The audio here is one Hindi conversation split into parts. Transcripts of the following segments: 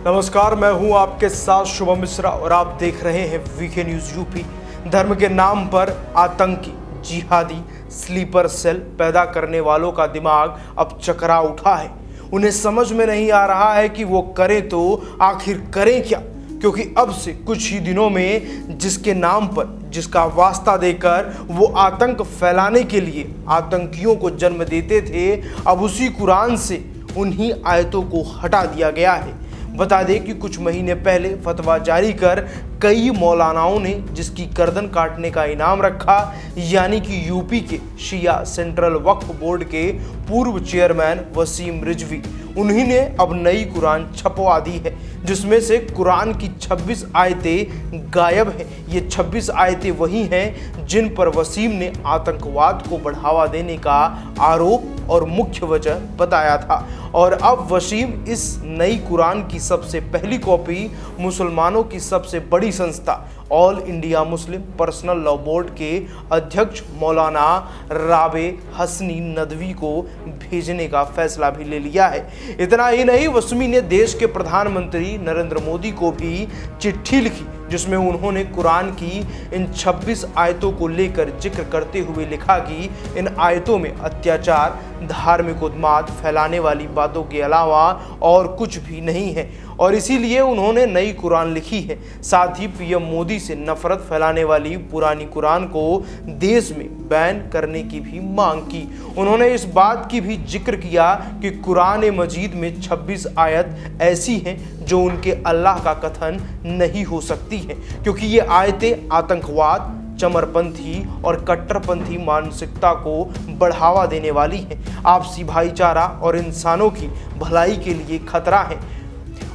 नमस्कार, मैं हूं आपके साथ शुभम मिश्रा और आप देख रहे हैं वीके न्यूज यूपी। धर्म के नाम पर आतंकी, जिहादी, स्लीपर सेल पैदा करने वालों का दिमाग अब चकरा उठा है। उन्हें समझ में नहीं आ रहा है कि वो करें तो आखिर करें क्या, क्योंकि अब से कुछ ही दिनों में जिसके नाम पर, जिसका वास्ता देकर वो आतंक फैलाने के लिए आतंकियों को जन्म देते थे, अब उसी कुरान से उन्हीं आयतों को हटा दिया गया है। बता दें कि कुछ महीने पहले फतवा जारी कर कई मौलानाओं ने जिसकी गर्दन काटने का इनाम रखा, यानी कि यूपी के शिया सेंट्रल वक्फ बोर्ड के पूर्व चेयरमैन वसीम रिजवी, उन्हीं ने अब नई कुरान छपवा दी है, जिसमें से कुरान की 26 आयतें गायब हैं। ये 26 आयतें वही हैं जिन पर वसीम ने आतंकवाद को बढ़ावा देने का आरोप और मुख्य वजह बताया था। और अब वसीम इस नई कुरान की सबसे पहली कॉपी मुसलमानों की सबसे बड़ी संस्था all India Muslim personal law board के अध्यक्ष मौलाना राबे हसनी नदवी को भेजने का फैसला भी ले लिया है। इतना ही नहीं, वसीम ने देश के प्रधानमंत्री नरेंद्र मोदी को भी चिट्ठी लिखी, जिसमें उन्होंने कुरान की इन 26 आयतों को लेकर जिक्र करते हुए लिखा कि इन आयतों में अत्याचार, धार्मिक उन्माद फैलाने वाली बातों के अलावा और कुछ भी नहीं है, और इसीलिए उन्होंने नई कुरान लिखी है। साथ ही पीएम मोदी से नफरत फैलाने वाली पुरानी कुरान को देश में बैन करने की भी मांग की। उन्होंने इस बात की भी जिक्र किया कि कुरान मजीद में 26 आयत ऐसी हैं जो उनके अल्लाह का कथन नहीं हो सकती है, क्योंकि ये आयतें आतंकवाद, चमरपंथी और कट्टरपंथी मानसिकता को बढ़ावा देने वाली हैं, आपसी भाईचारा और इंसानों की भलाई के लिए खतरा है।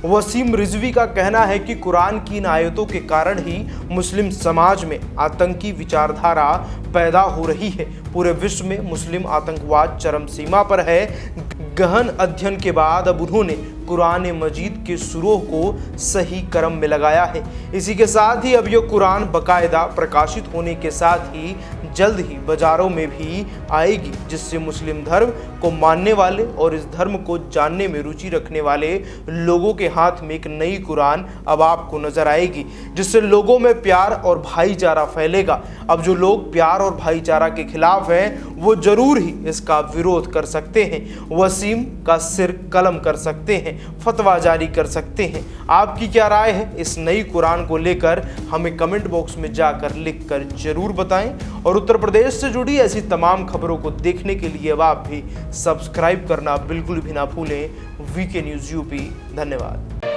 वसीम रिजवी का कहना है कि कुरान की इन आयतों के कारण ही मुस्लिम समाज में आतंकी विचारधारा पैदा हो रही है। पूरे विश्व में मुस्लिम आतंकवाद चरम सीमा पर है। गहन अध्ययन के बाद अब उन्होंने कुरान मजीद के सुरोह को सही क्रम में लगाया है। इसी के साथ ही अब यह कुरान बाकायदा प्रकाशित होने के साथ ही जल्द ही बाजारों में भी आएगी, जिससे मुस्लिम धर्म को मानने वाले और इस धर्म को जानने में रुचि रखने वाले लोगों के हाथ में एक नई कुरान अब आपको नजर आएगी, जिससे लोगों में प्यार और भाईचारा फैलेगा। अब जो लोग प्यार और भाईचारा के खिलाफ हैं, वो जरूर ही इसका विरोध कर सकते हैं, वसीम का सिर कलम कर सकते हैं, फतवा जारी कर सकते हैं। आपकी क्या राय है इस नई कुरान को लेकर? हमें कमेंट बॉक्स में जाकर लिखकर जरूर बताएं, और उत्तर प्रदेश से जुड़ी ऐसी तमाम खबरों को देखने के लिए अब आप भी सब्सक्राइब करना बिल्कुल भी ना भूलें। VK news UP. धन्यवाद।